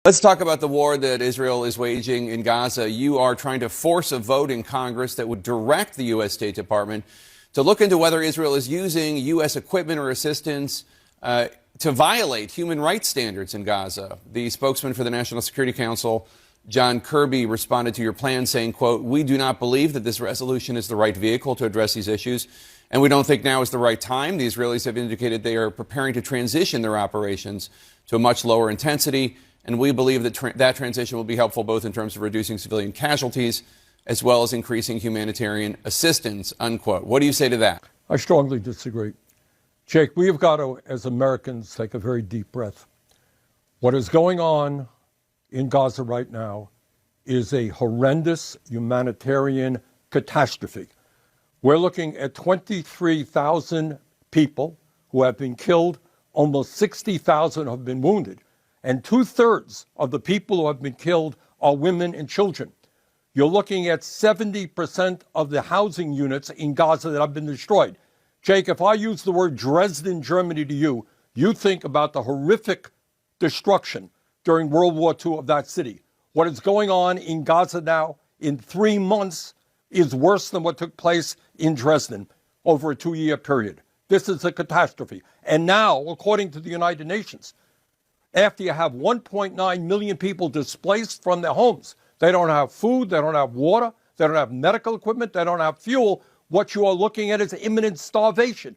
Let's talk about the war that Israel is waging in Gaza. You are trying to force a vote in Congress that would direct the U.S. State Department to look into whether Israel is using U.S. equipment or assistance to violate human rights standards in Gaza. The spokesman for the National Security Council, John Kirby, responded to your plan saying, quote, "We do not believe that this resolution is the right vehicle to address these issues, and we don't think now is the right time. The Israelis have indicated they are preparing to transition their operations to a much lower intensity, and we believe that that transition will be helpful both in terms of reducing civilian casualties as well as increasing humanitarian assistance," unquote. What do you say to that? I strongly disagree. Jake, we have got to, as Americans, take a very deep breath. What is going on in Gaza right now is a horrendous humanitarian catastrophe. We're looking at 23,000 people who have been killed, almost 60,000 have been wounded, and 2/3 of the people who have been killed are women and children. You're looking at 70% of the housing units in Gaza that have been destroyed. Jake, if I use the word Dresden, Germany to you, you think about the horrific destruction during World War II of that city. What is going on in Gaza now in 3 months is worse than what took place in Dresden over a 2-year period. This is a catastrophe. And now, according to the United Nations, after you have 1.9 million people displaced from their homes, they don't have food, they don't have water, they don't have medical equipment, they don't have fuel. What you are looking at is imminent starvation.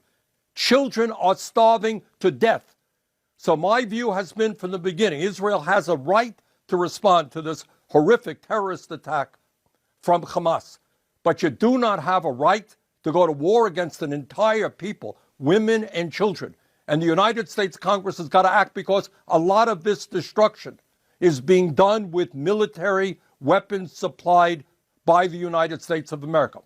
Children are starving to death. So my view has been from the beginning, Israel has a right to respond to this horrific terrorist attack from Hamas. But you do not have a right to go to war against an entire people, women and children. And the United States Congress has got to act because a lot of this destruction is being done with military weapons supplied by the United States of America.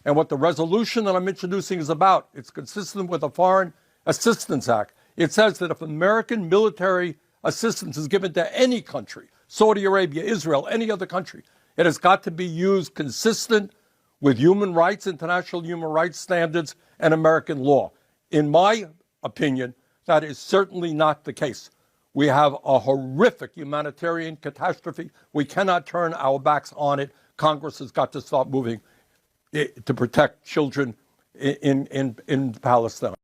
And what the resolution that I'm introducing is about, it's consistent with the Foreign Assistance Act. It says that if American military assistance is given to any country, Saudi Arabia, Israel, any other country, it has got to be used consistent with human rights, international human rights standards, and American law. In my opinion, that is certainly not the case. We have a horrific humanitarian catastrophe. We cannot turn our backs on it. Congress has got to start moving to protect children in Palestine.